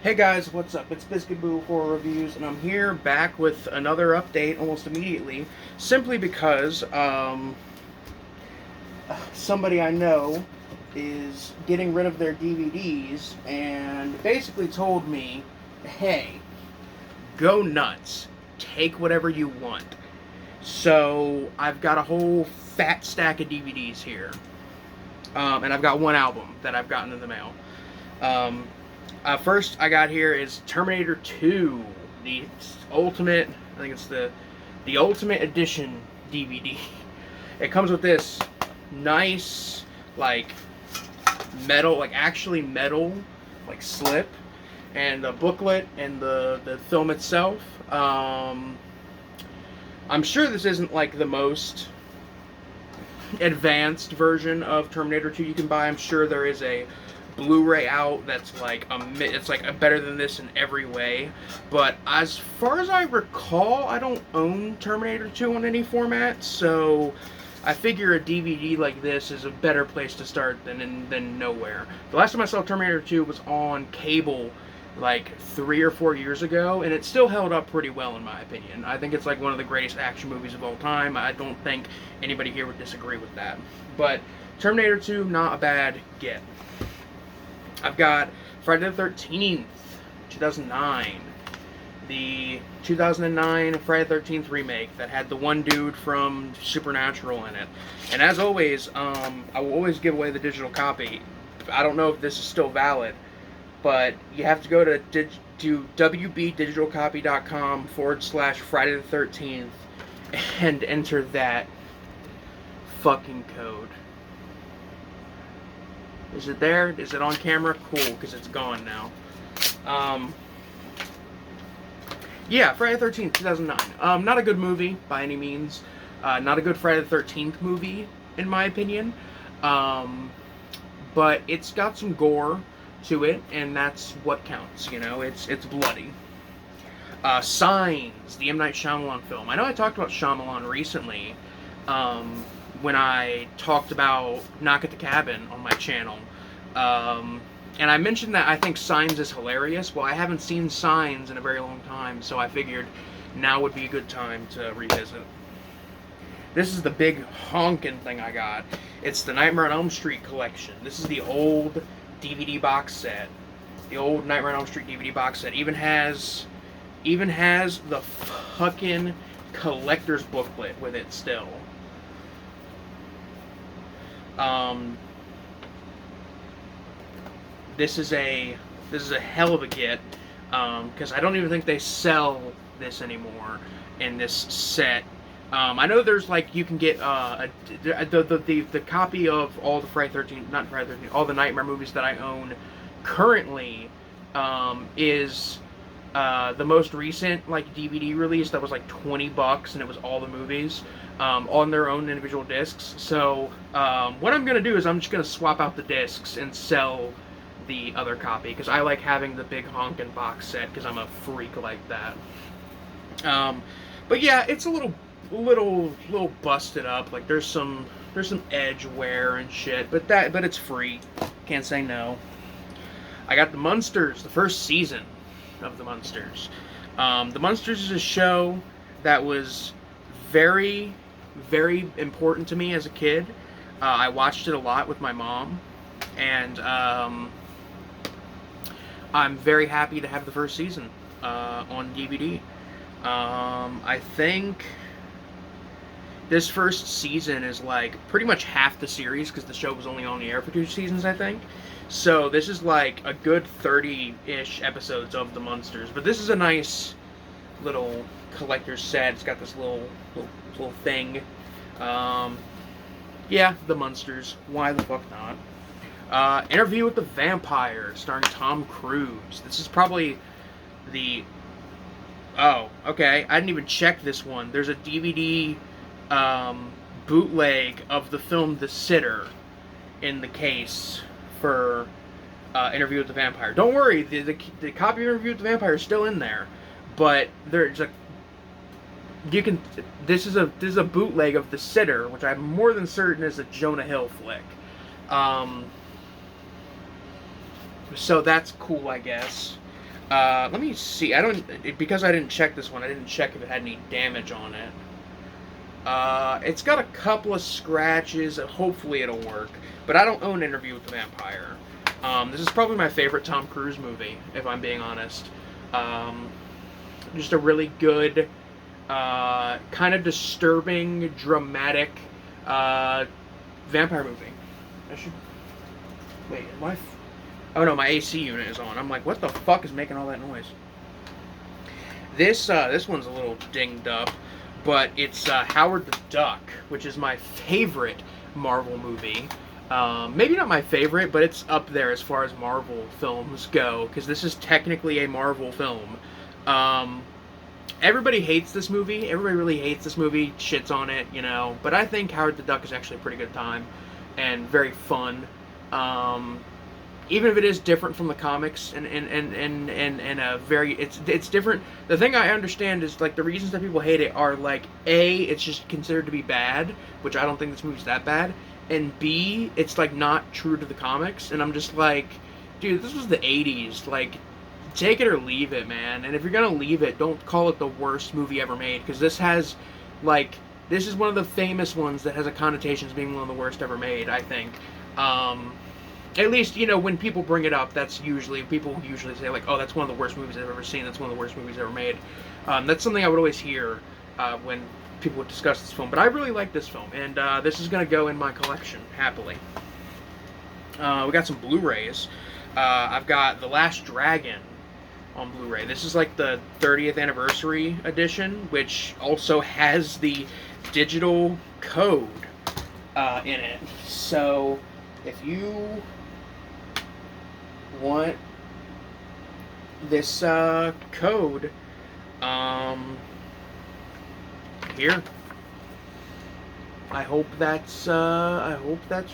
Hey guys, what's up? It's Biscuit Boo Horror Reviews, and I'm here back with another update almost immediately, simply because somebody I know is getting rid of their DVDs and basically told me, hey, go nuts, take whatever you want. So I've got a whole fat stack of DVDs here, and I've got one album that I've gotten in the mail. Um, First I got here is Terminator 2, the ultimate, I think it's the Ultimate Edition DVD. It comes with this nice, like, metal, like actually metal, like slip, and the booklet and the film itself. I'm sure this isn't like the most advanced version of Terminator 2 you can buy. I'm sure there is a Blu-ray out that's like it's like better than this in every way, but as far as I recall, I don't own Terminator 2 on any format, so I figure a DVD like this is a better place to start than nowhere. The last time I saw Terminator 2 was on cable like 3 or 4 years ago, and it still held up pretty well in my opinion. I think it's like one of the greatest action movies of all time. I don't think anybody here would disagree with that. But Terminator 2, not a bad get. I've got Friday the 13th, 2009. The 2009 Friday the 13th remake that had the one dude from Supernatural in it. And as always, I will always give away the digital copy. I don't know if this is still valid, but you have to go to wbdigitalcopy.com/Friday the 13th and enter that fucking code. Is it there? Is it on camera? Cool, because it's gone now. Yeah, Friday the 13th, 2009. Not a good movie, by any means. Not a good Friday the 13th movie, in my opinion. But it's got some gore to it, and that's what counts, you know? It's bloody. Signs, the M. Night Shyamalan film. I know I talked about Shyamalan recently, when I talked about Knock at the Cabin on my channel. And I mentioned that I think Signs is hilarious. Well, I haven't seen Signs in a very long time, so I figured now would be a good time to revisit. This is the big honkin' thing I got. It's the Nightmare on Elm Street collection. This is the old DVD box set. The old Nightmare on Elm Street DVD box set. Even has the fucking collector's booklet with it still. This is a hell of a get, because I don't even think they sell this anymore in this set. I know there's like you can get the copy of all the Friday 13th, not Friday 13th, all the Nightmare movies that I own currently is the most recent like DVD release that was like $20, and it was all the movies on their own individual discs. So what I'm gonna do is I'm just gonna swap out the discs and sell the other copy, because I like having the big honkin' box set because I'm a freak like that. But yeah, it's a little busted up. Like there's some edge wear and shit, but it's free. Can't say no. I got the Munsters, the first season of the Munsters. The Munsters is a show that was very, very important to me as a kid. I watched it a lot with my mom, and I'm very happy to have the first season on DVD. I think this first season is like pretty much half the series, because the show was only on the air for 2 seasons, I think. So this is like a good 30-ish episodes of the Munsters. But this is a nice little collector's set. It's got this little thing. Yeah, the Munsters. Why the fuck not? Interview with the Vampire, starring Tom Cruise. This is probably the... Oh, okay. I didn't even check this one. There's a DVD bootleg of the film The Sitter in the case for Interview with the Vampire. Don't worry, the copy of Interview with the Vampire is still in there, but there's a... You can... This is a bootleg of The Sitter, which I'm more than certain is a Jonah Hill flick. So that's cool, I guess. Let me see. Because I didn't check this one. I didn't check if it had any damage on it. It's got a couple of scratches. Hopefully it'll work. But I don't own Interview with the Vampire. This is probably my favorite Tom Cruise movie, if I'm being honest. Just a really good, kind of disturbing, dramatic vampire movie. I should wait. Oh no, my AC unit is on. I'm like, what the fuck is making all that noise? This one's a little dinged up, but it's Howard the Duck, which is my favorite Marvel movie. Maybe not my favorite, but it's up there as far as Marvel films go, because this is technically a Marvel film. Everybody hates this movie. Everybody really hates this movie, shits on it, you know. But I think Howard the Duck is actually a pretty good time and very fun. Even if it is different from the comics and a very it's different. The thing I understand is like the reasons that people hate it are like A, it's just considered to be bad, which I don't think this movie's that bad, and B, it's like not true to the comics, and I'm just like, dude, this was the 80s, like take it or leave it, man. And if you're gonna leave it, don't call it the worst movie ever made, because this is one of the famous ones that has a connotation as being one of the worst ever made, I think. At least, you know, when people bring it up, people usually say like, oh, that's one of the worst movies I've ever seen, that's one of the worst movies ever made. That's something I would always hear when people would discuss this film, but I really like this film, and this is going to go in my collection, happily. We got some Blu-rays. I've got The Last Dragon on Blu-ray. This is like the 30th anniversary edition, which also has the digital code in it. So if you want this code, here. I hope that's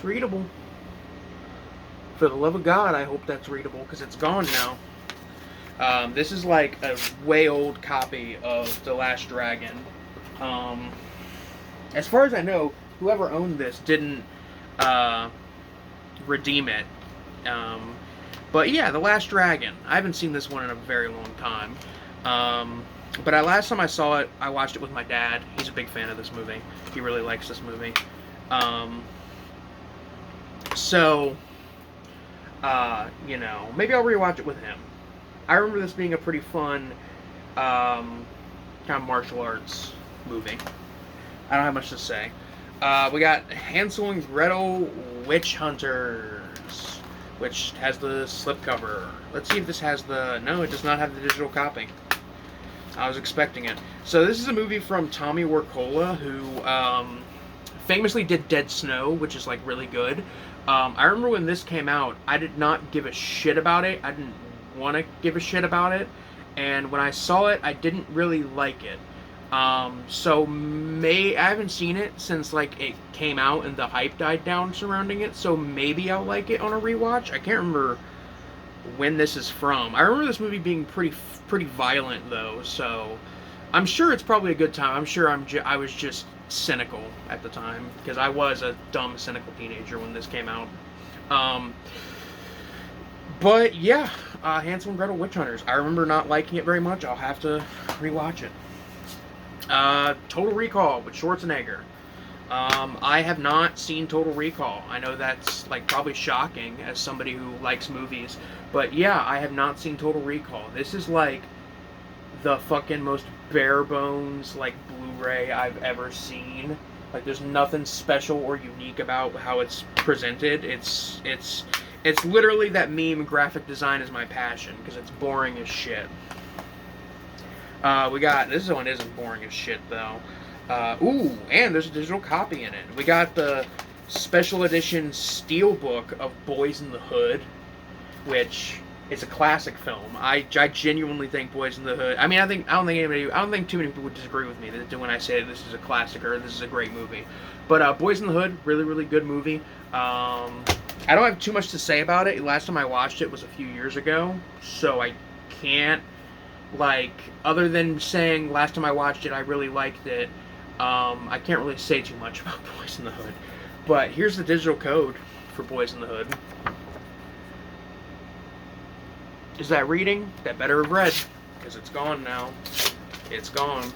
readable. For the love of God, I hope that's readable, because it's gone now. This is like a way old copy of The Last Dragon. As far as I know, whoever owned this didn't redeem it. But yeah, The Last Dragon. I haven't seen this one in a very long time. But last time I saw it, I watched it with my dad. He's a big fan of this movie. He really likes this movie. You know, maybe I'll rewatch it with him. I remember this being a pretty fun kind of martial arts movie. I don't have much to say. We got Hansel and Gretel Witch Hunters, which has the slipcover. Let's see if this has the... No, it does not have the digital copy. I was expecting it. So this is a movie from Tommy Wirkola, who famously did Dead Snow, which is like really good. I remember when this came out, I did not give a shit about it. I didn't want to give a shit about it. And when I saw it, I didn't really like it. I haven't seen it since like it came out and the hype died down surrounding it. So maybe I'll like it on a rewatch. I can't remember when this is from. I remember this movie being pretty violent though. So I'm sure it's probably a good time. I'm sure I was just cynical at the time, because I was a dumb, cynical teenager when this came out. But yeah, Hansel and Gretel Witch Hunters. I remember not liking it very much. I'll have to rewatch it. Total Recall with Schwarzenegger. I have not seen Total Recall. I know that's like probably shocking as somebody who likes movies, but yeah, I have not seen Total Recall. This is like the fucking most bare bones like Blu-ray I've ever seen. Like there's nothing special or unique about how it's presented. It's literally that meme, graphic design is my passion, because it's boring as shit. This one isn't boring as shit though. Ooh, and there's a digital copy in it. We got the special edition steelbook of Boys in the Hood, which is a classic film. I genuinely think Boys in the Hood. I mean, I don't think too many people would disagree with me when I say this is a classic or this is a great movie. But Boys in the Hood, really, really good movie. I don't have too much to say about it. Last time I watched it was a few years ago, so I can't, like, other than saying last time I watched it I really liked it, I can't really say too much about Boys in the Hood. But here's the digital code for Boys in the Hood. Is that reading? That better have read, because it's gone now. It's gone.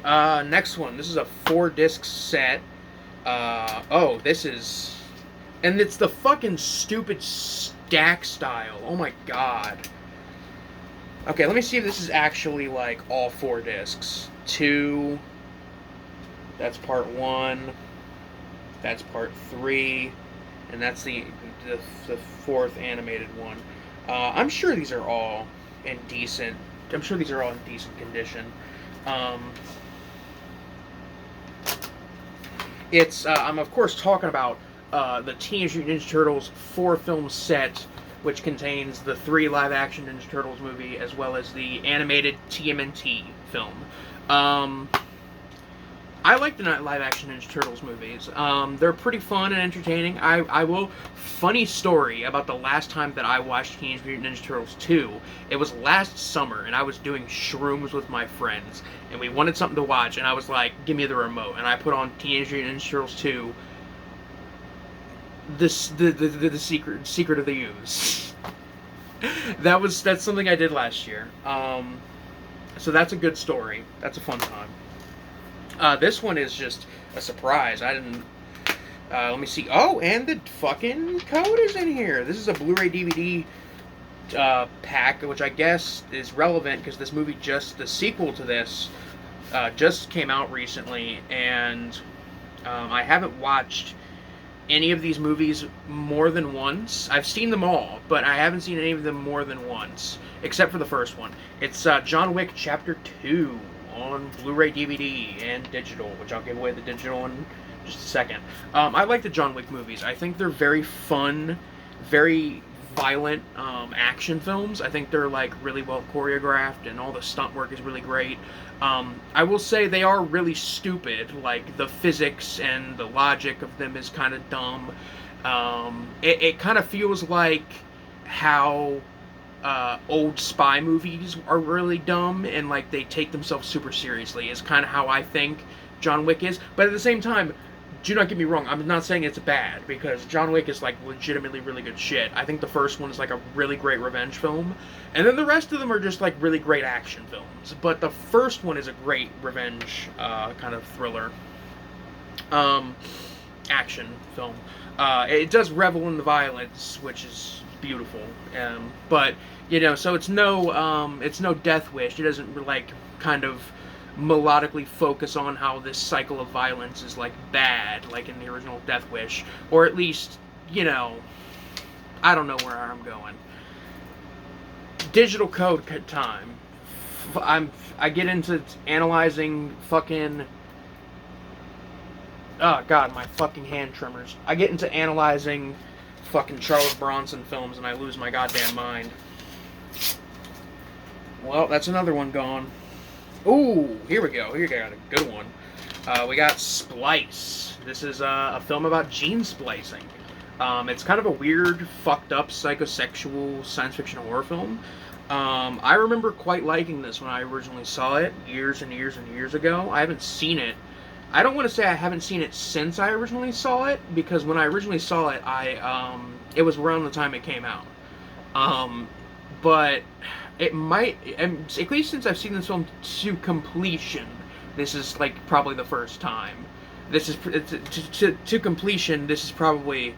Next one. This is a 4-disc set. Oh, this is... And it's the fucking stupid stack style. Oh my god. Okay, let me see if this is actually, like, all 4 discs. 2... That's part 1. That's part 3. And that's the 4th animated one. I'm sure these are all in decent... I'm sure these are all in decent condition. I'm of course talking about the Teenage Mutant Ninja Turtles 4-film set, which contains the 3 live-action Ninja Turtles movie, as well as the animated TMNT film. I like the live-action Ninja Turtles movies. They're pretty fun and entertaining. I will... Funny story about the last time that I watched Teenage Mutant Ninja Turtles 2. It was last summer, and I was doing shrooms with my friends, and we wanted something to watch, and I was like, give me the remote, and I put on Teenage Mutant Ninja Turtles 2, the Secret of the Ooze. That's something I did last year. So that's a good story. That's a fun time. This one is just a surprise. I didn't... let me see. Oh, and the fucking code is in here. This is a Blu-ray DVD pack, which I guess is relevant because this movie the sequel to this, just came out recently, and I haven't watched any of these movies more than once. I've seen them all, but I haven't seen any of them more than once, except for the first one. It's John Wick Chapter 2 on Blu-ray DVD and digital, which I'll give away the digital in just a second. I like the John Wick movies. I think they're very fun, very violent action films. I think they're like really well choreographed, and all the stunt work is really great. I will say they are really stupid. Like, the physics and the logic of them is kind of dumb. It kind of feels like how old spy movies are really dumb, and like they take themselves super seriously, is kind of how I think John Wick is. But at the same time, do not get me wrong, I'm not saying it's bad, because John Wick is like legitimately really good shit. I think the first one is like a really great revenge film, and then the rest of them are just like really great action films. But the first one is a great revenge kind of thriller action film. It does revel in the violence, which is beautiful, but you know, so it's no Death Wish. It doesn't like kind of melodically focus on how this cycle of violence is like bad, like in the original Death Wish, or at least, you know, I don't know where I'm going. Digital code time. I get into analyzing fucking... Oh god, my fucking hand tremors. I get into analyzing fucking Charles Bronson films and I lose my goddamn mind. Well, that's another one gone. Ooh, here we go. Here we got a good one. We got Splice. This is a film about gene splicing. It's kind of a weird, fucked up, psychosexual science fiction horror film. I remember quite liking this when I originally saw it years and years and years ago. I haven't seen it. I don't want to say I haven't seen it since I originally saw it, because when I originally saw it, it was around the time it came out. But it might, at least since I've seen this film to completion, this is like probably the first time. This is to completion. This is probably,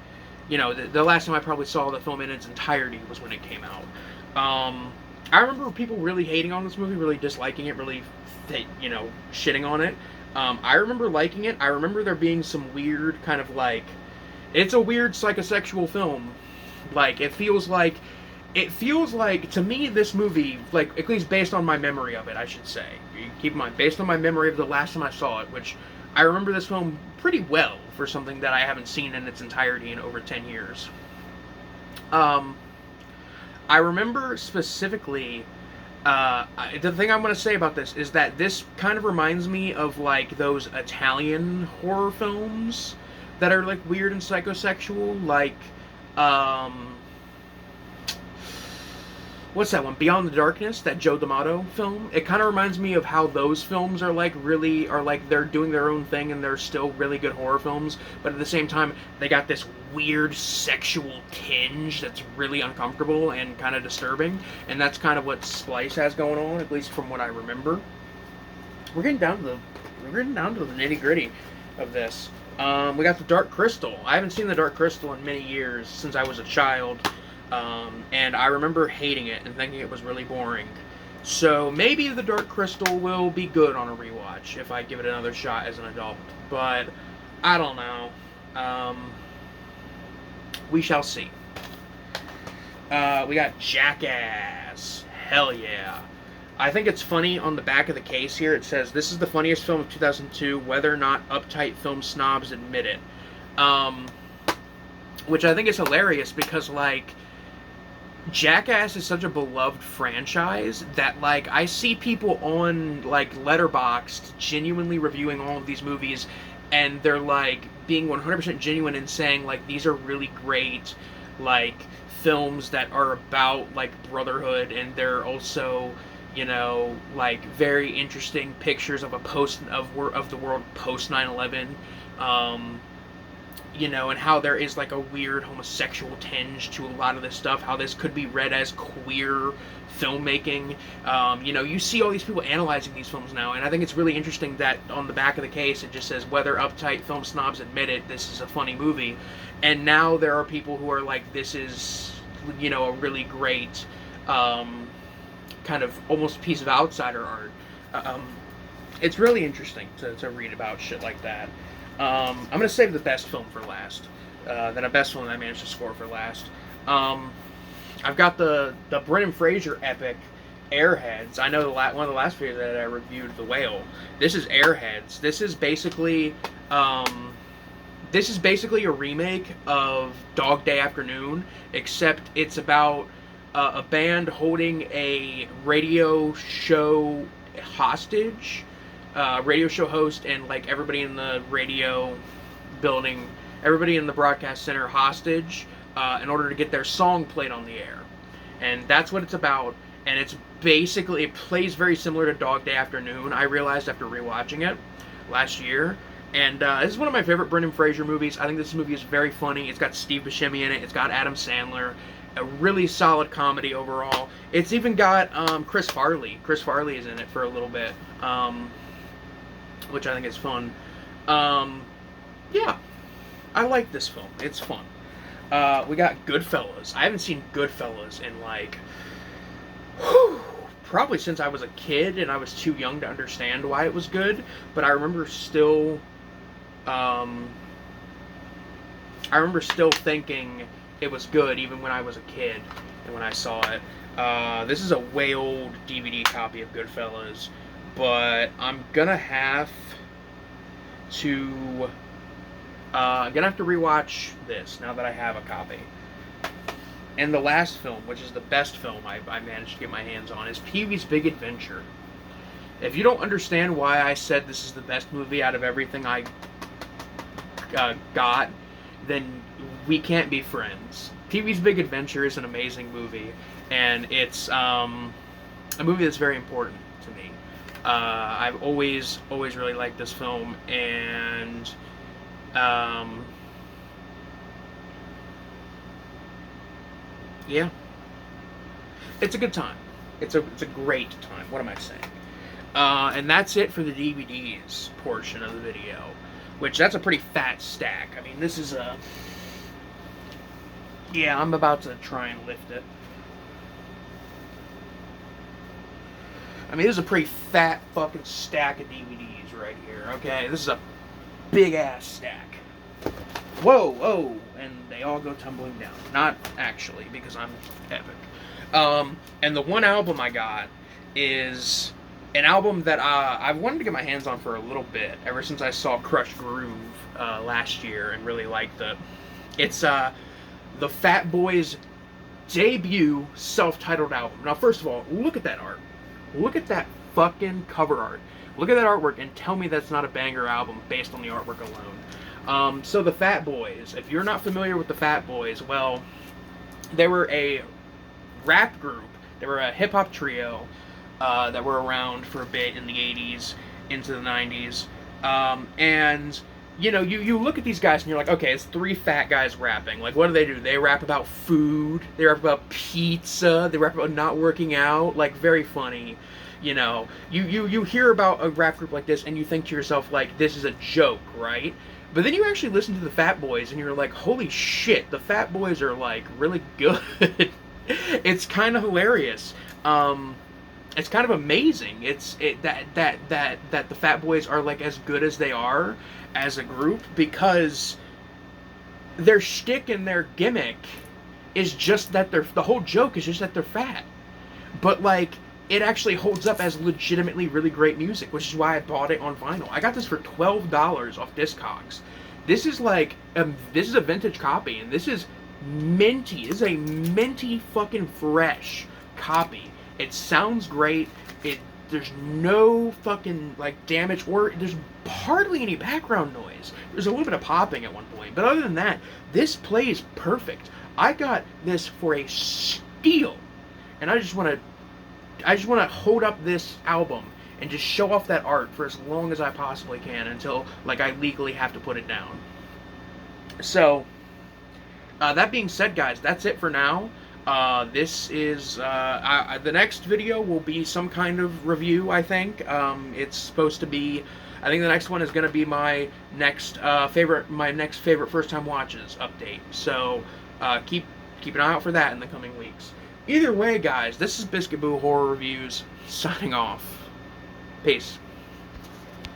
you know, the last time I probably saw the film in its entirety was when it came out. I remember people really hating on this movie, really disliking it, really, you know, shitting on it. I remember liking it. I remember there being some weird kind of like, it's a weird psychosexual film. Like, it feels like, to me, this movie, like, at least based on my memory of it, I should say. Keep in mind, based on my memory of the last time I saw it, which I remember this film pretty well for something that I haven't seen in its entirety in over 10 years. I remember specifically, the thing I'm going to say about this is that this kind of reminds me of, like, those Italian horror films that are, like, weird and psychosexual, like, what's that one? Beyond the Darkness, that Joe D'Amato film. It kind of reminds me of how those films are like they're doing their own thing and they're still really good horror films, but at the same time they got this weird sexual tinge that's really uncomfortable and kind of disturbing, and that's kind of what Splice has going on, at least from what I remember. We're getting down to the nitty gritty of this. We got the Dark Crystal. I haven't seen the Dark Crystal in many years, since I was a child. And I remember hating it and thinking it was really boring. So maybe the Dark Crystal will be good on a rewatch if I give it another shot as an adult. But I don't know. We shall see. We got Jackass. Hell yeah. I think it's funny on the back of the case here. It says, "This is the funniest film of 2002, whether or not uptight film snobs admit it." Which I think is hilarious because, like, Jackass is such a beloved franchise that, like, I see people on, like, Letterboxd genuinely reviewing all of these movies, and they're, like, being 100% genuine and saying, like, these are really great, like, films that are about, like, brotherhood, and they're also, you know, like, very interesting pictures of of the world post 9/11. You know, and how there is, like, a weird homosexual tinge to a lot of this stuff, how this could be read as queer filmmaking. You know, you see all these people analyzing these films now, and I think it's really interesting that on the back of the case it just says, "Whether uptight film snobs admit it, this is a funny movie." And now there are people who are like, this is, you know, a really great kind of almost piece of outsider art. It's really interesting to read about shit like that. I'm going to save the best film for last. The best film that I managed to score for last. I've got the Brendan Fraser epic, Airheads. I know one of the last videos that I reviewed, The Whale. This is Airheads. This is basically a remake of Dog Day Afternoon, except it's about a band holding a radio show hostage. Radio show host and, like, everybody in the radio building, everybody in the broadcast center hostage in order to get their song played on the air. And that's what it's about. And it's basically, it plays very similar to Dog Day Afternoon, I realized after rewatching it last year. And this is one of my favorite Brendan Fraser movies. I think this movie is very funny. It's got Steve Buscemi in it. It's got Adam Sandler. A really solid comedy overall. It's even got Chris Farley. Chris Farley is in it for a little bit. Which I think is fun. Yeah, I like this film. It's fun. We got Goodfellas. I haven't seen Goodfellas in, like, probably since I was a kid, and I was too young to understand why it was good. But I remember still, thinking it was good even when I was a kid and when I saw it. This is a way old DVD copy of Goodfellas. But I'm gonna have to rewatch this now that I have a copy. And the last film, which is the best film I managed to get my hands on, is Pee-wee's Big Adventure. If you don't understand why I said this is the best movie out of everything I got, then we can't be friends. Pee-wee's Big Adventure is an amazing movie, and it's a movie that's very important to me. I've always really liked this film, and yeah, it's a good time. It's a great time. What am I saying? And that's it for the DVDs portion of the video, which that's a pretty fat stack. I mean, this is yeah, I'm about to try and lift it. I mean, this is a pretty fat fucking stack of DVDs right here, okay? This is a big-ass stack. Whoa, whoa, and they all go tumbling down. Not actually, because I'm epic. And the one album I got is an album that I've wanted to get my hands on for a little bit, ever since I saw Crush Groove last year and really liked it. It's the Fat Boys' debut self-titled album. Now, first of all, look at that art. Look at that fucking cover art. Look at that artwork and tell me that's not a banger album based on the artwork alone. So the Fat Boys, if you're not familiar with the Fat Boys, well, they were a rap group They were a hip hop trio that were around for a bit in the 80s into the 90s. And you know, you look at these guys and you're like, okay, it's three fat guys rapping. Like, what do? They rap about food. They rap about pizza. They rap about not working out. Like, very funny. You know, you hear about a rap group like this and you think to yourself, like, this is a joke, right? But then you actually listen to the Fat Boys and you're like, holy shit, the Fat Boys are, like, really good. It's kind of hilarious. It's kind of amazing. That the Fat Boys are, like, as good as they are as a group, because their shtick and their gimmick is just that the whole joke is just that they're fat. But, like, it actually holds up as legitimately really great music, which is why I bought it on vinyl. I got this for $12 off Discogs. This is like this is a vintage copy, and this is minty. This is a minty fucking fresh copy. It sounds great. There's no fucking like damage, or there's hardly any background noise. There's a little bit of popping at one point, but other than that, this plays perfect. I got this for a steal, and I just want to hold up this album and just show off that art for as long as I possibly can until, like, I legally have to put it down. So, that being said, guys, that's it for now. This is, the next video will be some kind of review, I think. It's supposed to be, I think the next one is going to be my next favorite first-time watches update. So, keep an eye out for that in the coming weeks. Either way, guys, this is Biscuit Boo Horror Reviews, signing off. Peace.